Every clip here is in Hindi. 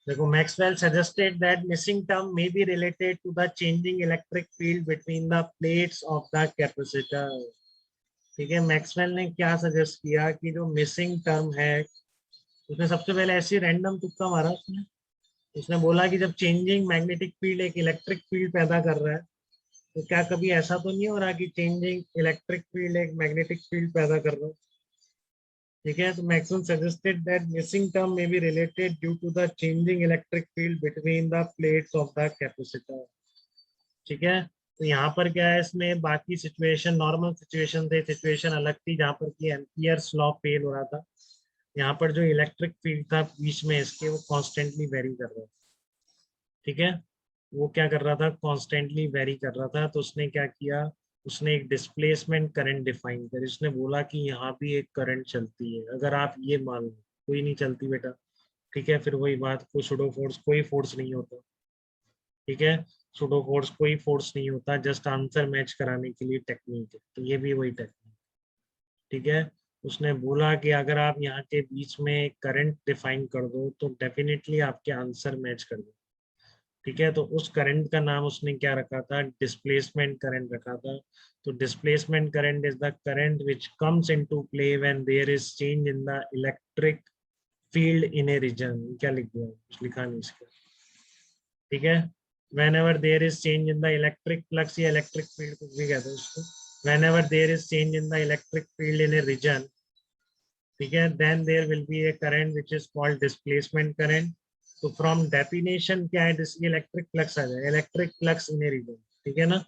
देखो, Maxwell suggested that missing term may be related to the changing electric field between the plates of the capacitor. ठीक है, मैक्सवेल ने क्या सजेस्ट किया कि जो मिसिंग टर्म है, उसने सबसे पहले ऐसी रैंडम तुक्का मारा उसने। उसने बोला कि जब चेंजिंग मैग्नेटिक फील्ड एक इलेक्ट्रिक फील्ड पैदा कर रहा है, तो क्या कभी ऐसा तो नहीं हो रहा कि चेंजिंग इलेक्ट्रिक फील्ड एक मैग्नेटिक फील्ड पैदा कर रहा है। ठीक है, तो Maxwell suggested that missing term may be related due to the changing electric field between the plates of the capacitor. ठीक है, तो यहाँ पर क्या है, इसमें बाकी सिचुएशन नॉर्मल सिचुएशन थे, सिचुएशन अलग थी जहाँ पर कि एम्पियर्स लॉ फेल हो रहा था। यहाँ पर जो इलेक्ट्रिक फील्ड था बीच में इसके, वो कॉन्स्टेंटली वेरी कर रहा था। ठीक है, वो क्या कर रहा था, कॉन्स्टेंटली वेरी कर रहा था। तो उसने क्या किया, उसने एक डिस्प्लेसमेंट करंट डिफाइन कर, उसने बोला कि यहाँ भी एक करंट चलती है। अगर आप ये मान लो कोई नहीं चलती बेटा, ठीक है, फिर वही बात, कोई सुडो फोर्स, कोई फोर्स नहीं होता। ठीक है, सुडो फोर्स कोई फोर्स नहीं होता, जस्ट आंसर मैच कराने के लिए टेक्निक है। तो ये भी वही टेक्निक। ठीक है, उसने बोला कि अगर आप यहाँ के बीच में करंट डिफाइन कर दो तो डेफिनेटली आपके आंसर मैच कर दो। ठीक है, तो उस करंट का नाम उसने क्या रखा था, डिस्प्लेसमेंट करंट रखा था। तो displacement current is the current which comes into play when there is change in the electric field in a region. क्या लिख दिया, कुछ लिखा नहीं इसका। ठीक है, whenever there is change in the electric flux या electric field, कुछ भी कहते हैं उसको, whenever there is change in the electric field in a region, ठीक है, then there will be a current which is called displacement current. तो फ्रॉम डेफिनेशन क्या है, इलेक्ट्रिक फ्लक्स आ जाएगा, electric flux in a region. ठीक है ना,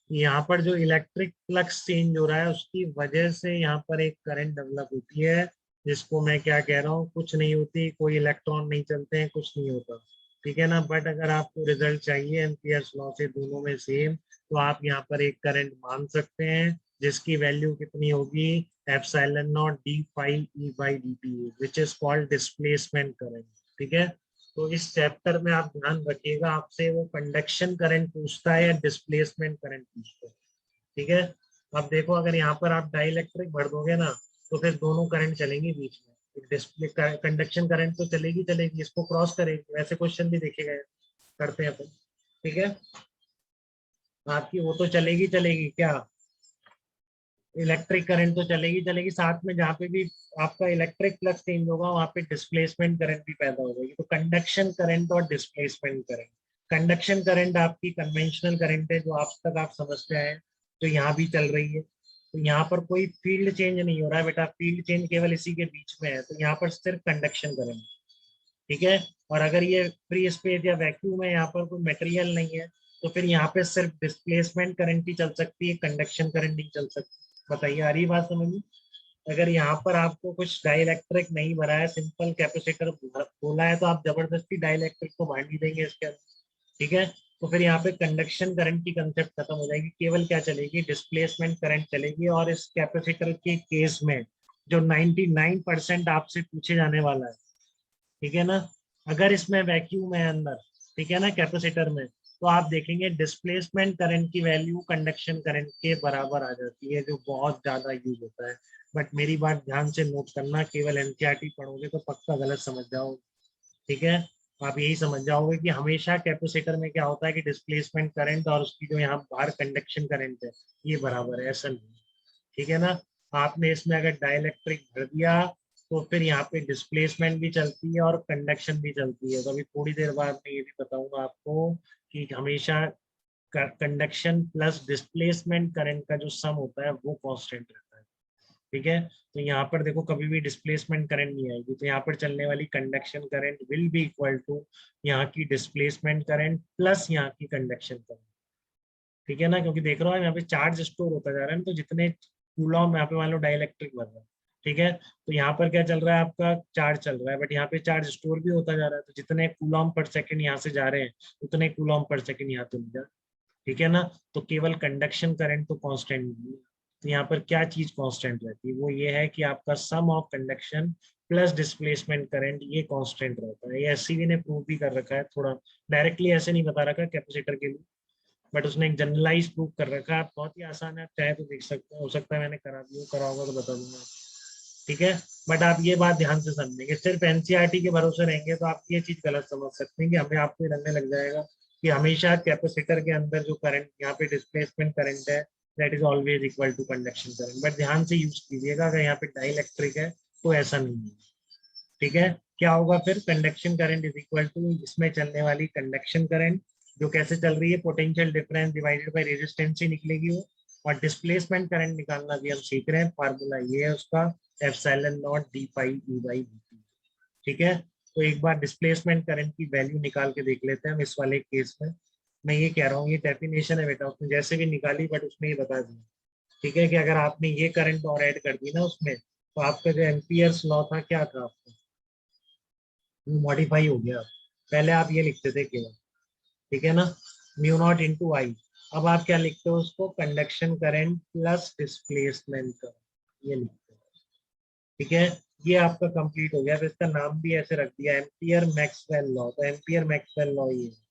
यहाँ पर जो इलेक्ट्रिक फ्लक्स चेंज हो रहा है उसकी वजह से यहाँ पर एक करंट डेवलप होती है, जिसको मैं क्या कह रहा हूँ, कुछ नहीं होती, कोई इलेक्ट्रॉन नहीं चलते हैं, कुछ नहीं होता। ठीक है ना, बट अगर आपको रिजल्ट चाहिए एम्पियर्स लॉ से दोनों में सेम, तो आप यहाँ पर एक करंट मान सकते हैं जिसकी वैल्यू कितनी होगी, epsilon naught D phi E by D T, which is called displacement current. ठीक है, तो इस चैप्टर में आप ध्यान रखिएगा, आपसे वो कंडक्शन करंट पूछता है या डिस्प्लेसमेंट करंट पूछता है। ठीक है, अब देखो, अगर यहाँ पर आप डाइलेक्ट्रिक भर दोगे ना, तो फिर दोनों करंट चलेंगे बीच में। डिस्प्ले कंडक्शन करंट तो चलेगी चलेगी, इसको क्रॉस करेगी। वैसे क्वेश्चन भी देखे गए, करते हैं अपन। ठीक है, आपकी वो तो चलेगी चलेगी क्या, इलेक्ट्रिक करंट तो चलेगी चलेगी, साथ में जहाँ पे भी आपका इलेक्ट्रिक फ्लक्स चेंज होगा वहाँ पे डिस्प्लेसमेंट करंट भी पैदा हो जाएगी। तो कंडक्शन करंट और डिस्प्लेसमेंट करंट, कंडक्शन करंट आपकी कन्वेंशनल करंट है जो आज तक आप समझते आए, जो यहाँ भी चल रही है। तो यहाँ पर कोई फील्ड चेंज नहीं हो रहा है बेटा, फील्ड चेंज केवल इसी के बीच में है, तो यहाँ पर सिर्फ कंडक्शन करंट। ठीक है, और अगर ये फ्री स्पेस या वैक्यूम है, यहाँ पर कोई मटेरियल नहीं है, तो फिर यहाँ पे सिर्फ डिस्प्लेसमेंट करंट ही चल सकती है, कंडक्शन करंट नहीं चल सकती। बताइए, आ रही बात समझ में? अगर यहाँ पर आपको कुछ डाइलेक्ट्रिक नहीं भरा है, सिंपल कैपेसिटर बोला है, तो आप जबरदस्ती डाइलेक्ट्रिक को बांट ही देंगे इसके अंदर। ठीक है, तो फिर यहाँ पे कंडक्शन करंट की कंसेप्ट खत्म हो जाएगी, केवल क्या चलेगी, डिस्प्लेसमेंट करंट चलेगी। और इस कैपेसिटर के केस में जो 99% आपसे पूछे जाने वाला है, ठीक है ना, अगर इसमें वैक्यूम है अंदर, ठीक है ना, कैपेसिटर में, तो आप देखेंगे डिस्प्लेसमेंट करंट की वैल्यू कंडक्शन करंट के बराबर आ जाती है, जो बहुत ज्यादा यूज होता है। बट मेरी बात ध्यान से नोट करना, केवल एनसीईआरटी पढ़ोगे तो पक्का गलत समझ जाओगे। ठीक है, आप यही समझ जाओगे कि हमेशा कैपेसिटर में क्या होता है कि डिस्प्लेसमेंट करंट और उसकी जो यहाँ बाहर कंडक्शन करंट है, ये बराबर है, ऐसा नहीं। ठीक है ना, आपने इसमें अगर डाइलेक्ट्रिक भर दिया तो फिर यहाँ पे डिस्प्लेसमेंट भी चलती है और कंडक्शन भी चलती है। तो अभी थोड़ी देर बाद मैं ये भी बताऊंगा आपको कि हमेशा कंडक्शन प्लस डिस्प्लेसमेंट करंट का जो सम होता है वो कांस्टेंट रहता है। ठीक है, तो यहाँ पर देखो कभी भी डिस्प्लेसमेंट करंट नहीं आएगी, तो यहाँ पर चलने वाली conduction current will be equal to यहाँ की डिस्प्लेसमेंट करंट प्लस यहाँ की कंडक्शन करंट। ठीक है ना, क्योंकि देख रहा हूँ यहाँ पे चार्ज स्टोर होता जा रहा है ना, तो जितने कूलॉम यहाँ पे मान लो डाइलेक्ट्रिक बन रहा है, ठीक है, तो यहाँ पर क्या चल रहा है, आपका चार्ज चल रहा है, बट यहाँ पे चार्ज स्टोर भी होता जा रहा है, तो जितने कूलॉम पर सेकंड यहाँ से जा रहे हैं उतने कूलॉम पर सेकंड यहाँ तो नहीं जा। ठीक है ना, तो केवल कंडक्शन करंट तो कांस्टेंट नहीं है। तो यहाँ पर क्या चीज कांस्टेंट रहती है, वो ये है कि आपका sum of conduction plus displacement current ये कांस्टेंट रहता है। ये एससीबी ने प्रूव भी कर रखा है, थोड़ा डायरेक्टली ऐसे नहीं बता रखा कैपेसिटर के लिए, बट उसने एक जनरलाइज प्रूव कर रखा है। बहुत ही आसान है, आप चाहे तो देख सकते हो, हो सकता है मैंने करा दिया, करा होगा तो बता दूंगा। ठीक है। बट आप ये बात ध्यान से समझेंगे, सिर्फ एनसीईआरटी के भरोसे रहेंगे तो आप ये चीज गलत समझ सकते हैं कि हमें आपको ये लगने लग जाएगा कि हमेशा कैपेसिटर के अंदर जो करंट यहाँ पे डिस्प्लेसमेंट करंट है that is always equal to conduction current. But ध्यान से यूज कीजिएगा, अगर यहाँ पे डाइलेक्ट्रिक है तो ऐसा नहीं है। ठीक है, क्या होगा फिर, conduction current is equal to इसमें चलने वाली कंडक्शन करंट जो कैसे चल रही है, potential difference divided by resistance से निकलेगी वो। और डिस्प्लेसमेंट करंट निकालना भी हम सीख रहे हैं, फार्मूला ये है उसका, epsilon naught D pi E by D. ठीक है, तो एक बार डिस्प्लेसमेंट करंट की वैल्यू निकाल के देख लेते हैं हम इस वाले केस में। मैं ये कह रहा हूँ, ये डेफिनेशन है बेटा, उसने जैसे भी निकाली बट उसमें ये बता दिया। ठीक है, कि अगर आपने ये करंट और ऐड कर दी ना उसमें, तो आपका जो एम्पियर्स लॉ था क्या था आपका, वो मॉडिफाई हो गया। पहले आप ये लिखते थे केवल, ठीक है ना, म्यू नॉट इंटू आई। अब आप क्या लिखते हो उसको, conduction current plus displacement current, ये लिखते हो। ठीक है, ये आपका कंप्लीट हो गया। तो इसका नाम भी ऐसे रख दिया, एम्पियर मैक्सवेल लॉ। तो एम्पियर मैक्सवेल लॉ ये है।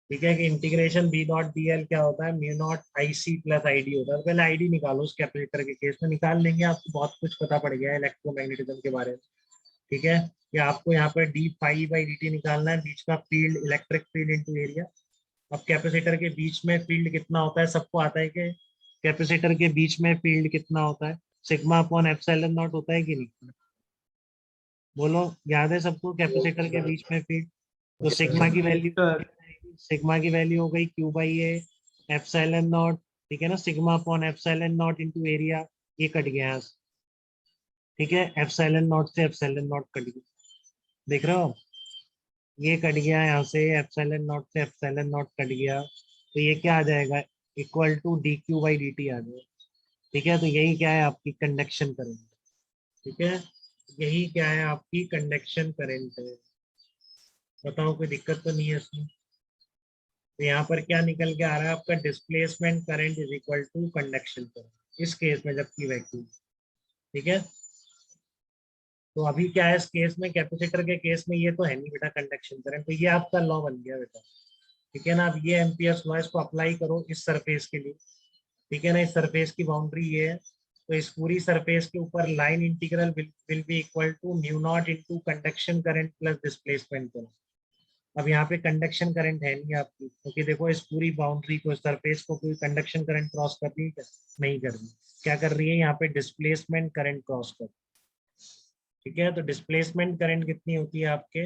ठीक है, कि integration B naught D L क्या होता है, mu naught I C plus I D होता है। तो पहले आई डी निकालो, उस कैपेसिटर के केस में निकाल लेंगे, आपको बहुत कुछ पता पड़ गया है इलेक्ट्रोमैग्नेटिज्म के बारे में। ठीक है, कि आपको यहाँ पर D phi by D T निकालना है, बीच का field, electric field into area. अब कैपेसिटर के बीच में फील्ड कितना होता है, सबको आता है कि कैपेसिटर के बीच में फील्ड कितना होता है, सिग्मा अपॉन एप्सिलॉन नॉट होता है कि नहीं, बोलो, याद है सबको कैपेसिटर के बीच में फील्ड। तो सिग्मा की वैल्यू, सर सिग्मा की वैल्यू हो गई q by a epsilon naught. ठीक है ना, sigma upon epsilon naught into area, ये कट गया यहाँ से। ठीक है, एप्सिलॉन नॉट से एप्सिलॉन नॉट कट गया, देख रहे हो, ये कट गया यहाँ से, एप्सिलॉन नॉट से एप्सिलॉन नॉट कट गया, तो ये क्या आ जाएगा, equal to d q by D t आ जाएगा। ठीक है, तो यही क्या है आपकी कंडक्शन करंट। ठीक है, यही क्या है आपकी कंडक्शन करंट है। बताओ, कोई दिक्कत तो नहीं है इसमें। तो यहाँ पर क्या निकल के आ रहा है आपका, displacement current is equal to conduction current इस केस में, जबकि वैक्यूम। ठीक है, तो अभी क्या है इस केस में, कैपेसिटर के केस में ये तो है नहीं बेटा कंडक्शन करंट, तो ये आपका लॉ बन गया बेटा। ठीक है ना, अब ये एम्पियर्स लॉ, इसको अप्लाई करो इस सरफेस के लिए। ठीक है ना, इस सरफेस की बाउंड्री ये है, तो इस पूरी सरफेस के ऊपर line integral will be equal to mu naught into conduction current plus displacement current. अब यहाँ पे कंडक्शन करंट है नहीं आपकी, क्योंकि देखो इस पूरी बाउंड्री को, सरफेस को कोई कंडक्शन करंट क्रॉस कर रही है क्या, नहीं कर रही। क्या कर रही है यहाँ पे, डिस्प्लेसमेंट करंट क्रॉस कर। ठीक है, तो डिस्प्लेसमेंट करंट कितनी होती है आपके,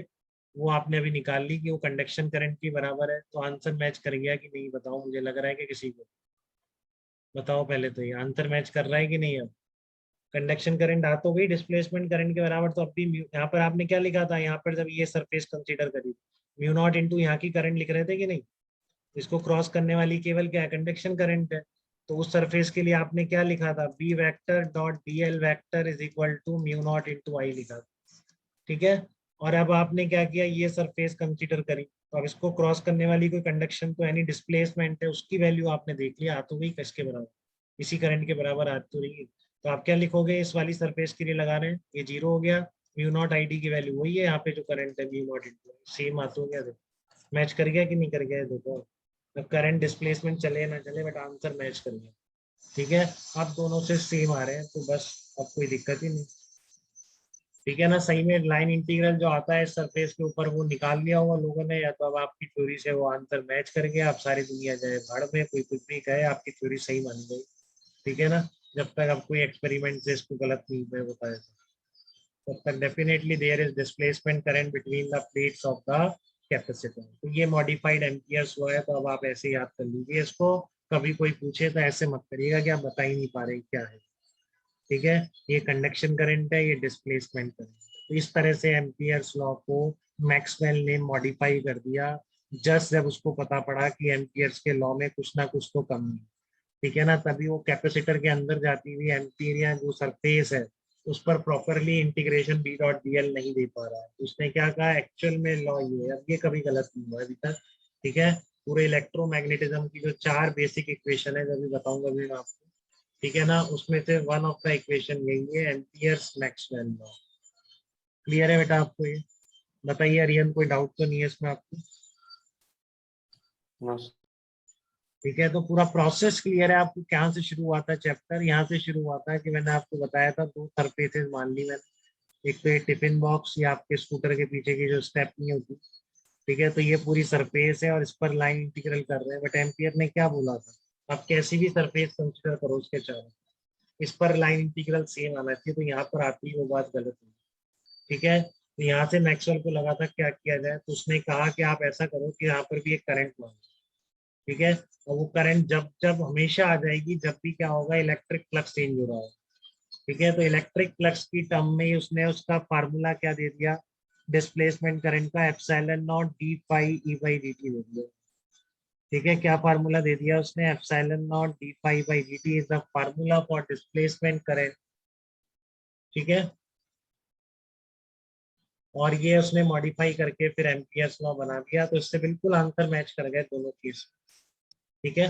वो आपने अभी निकाल ली कि वो कंडक्शन करंट की बराबर है। तो आंसर मैच कर गया कि नहीं, बताओ, मुझे लग रहा है कि किसी को, बताओ पहले तो, ये आंसर मैच कर रहा है कि नहीं। अब कंडक्शन करंट आ तो गई डिस्प्लेसमेंट करंट के बराबर, तो अब भी यहाँ पर आपने क्या लिखा था, यहाँ पर जब ये सरफेस कंसीडर करी, म्यू नॉट इंटू यहाँ की करंट लिख रहे थे कि नहीं। इसको क्रॉस करने वाली केवल क्या है, कंडक्शन करंट है। तो उस सरफेस के लिए आपने क्या लिखा था, B vector dot D l vector is equal to mu naught into I लिखा था। ठीक है, और अब आपने क्या किया, ये सरफेस कंसीडर करी, तो अब इसको क्रॉस करने वाली कोई कंडक्शन तो यानी डिस्प्लेसमेंट है, उसकी वैल्यू आपने देख लिया, आ तो गई किसके बराबर, इसी करंट के बराबर आ तो रही है। तो आप क्या लिखोगे, इस वाली सरफेस के लिए लगा रहे हैं, ये जीरो हो गया, म्यू नॉट आई डी की वैल्यू वही है, यहाँ पे जो करंट है म्यू नॉट इंटू सेम आ तो गया, देखो मैच कर गया कि नहीं कर गया, देखो अब करंट डिस्प्लेसमेंट चले ना चले बट आंसर मैच कर गया। ठीक है, अब दोनों से सेम आ रहे हैं, तो बस अब कोई दिक्कत ही नहीं। ठीक है ना, सही में लाइन इंटीग्रल जो आता है सरफेस के ऊपर वो निकाल लिया हुआ लोगों ने, या तो अब आपकी थ्योरी से वो आंसर मैच कर गया, आप सारी दुनिया जाए भाड़ में, कोई कुछ भी कहे, आपकी थ्योरी सही मानी गई। ठीक है ना, जब तक अब कोई एक्सपेरिमेंट से इसको गलत नहीं मैं बताया, तब तक definitely there is displacement current between the plates of the capacitor. तो ये मॉडिफाइड एम्पियर्स हुआ है, तो अब आप ऐसे याद कर लीजिए इसको। कभी कोई पूछे तो ऐसे मत करिएगा कि आप बता ही नहीं पा रहे क्या है। ठीक है, ये कंडक्शन करंट है, ये डिस्प्लेसमेंट करंट। तो इस तरह से एम्पियर्स लॉ को मैक्सवेल ने मॉडिफाई कर दिया, जस्ट जब उसको पता पड़ा कि एम्पियर्स के लॉ में कुछ ना कुछ तो कमी है। ठीक है ना, तभी वो कैपेसिटर के अंदर जाती हुई एम्पियर या जो सरफेस है उस पर properly integration B dot D L नहीं दे पा रहा है, तो उसने क्या कहा, एक्चुअल में लॉ ये है। अब ये कभी गलत नहीं हुआ अभी तक। ठीक है, पूरे इलेक्ट्रोमैग्नेटिज्म की जो चार बेसिक इक्वेशन है, जो भी बताऊंगा अभी मैं आपको, ठीक है ना, उसमें से वन ऑफ द इक्वेशन यही है, एम्पियर्स मैक्सवेल लॉ। क्लियर है बेटा आपको ये, बताइए अरियन, कोई डाउट तो नहीं है इसमें आपको। बस ठीक है, तो पूरा प्रोसेस क्लियर है आपको। कहाँ से शुरू हुआ था चैप्टर? यहाँ से शुरू हुआ था कि मैंने आपको बताया था दो सरफेसेस मान ली मैंने। एक तो ये टिफिन बॉक्स या आपके स्कूटर के पीछे की जो स्टेप नहीं होती, ठीक है, तो ये पूरी सरफेस है और इस पर लाइन इंटीग्रल कर रहे हैं। बट एम्पियर ने क्या बोला था, आप कैसी भी सरफेस कंसीडर करो उसके चारों, इस पर लाइन इंटीग्रल सेम आना चाहिए, तो यहाँ पर आती है वो बात गलत है। ठीक है, तो यहाँ से मैक्सवेल को लगा था क्या किया जाए, तो उसने कहा कि आप ऐसा करो कि यहाँ पर भी एक करंट मान। ठीक है, और वो करंट जब जब हमेशा आ जाएगी जब भी क्या होगा, इलेक्ट्रिक फ्लक्स चेंज हो रहा है। ठीक है, तो इलेक्ट्रिक फ्लक्स की टर्म में ही उसने उसका फार्मूला क्या दे दिया, डिस्प्लेसमेंट करंट का epsilon naught D phi E by D t दे दिया। ठीक है, क्या फार्मूला दे दिया उसने, epsilon naught D phi by D t is the formula for displacement current. ठीक है, और ये उसने मॉडिफाई करके फिर एम्पियर्स लॉ बना दिया, तो इससे बिल्कुल आंसर मैच कर गए दोनों केस। ठीक है,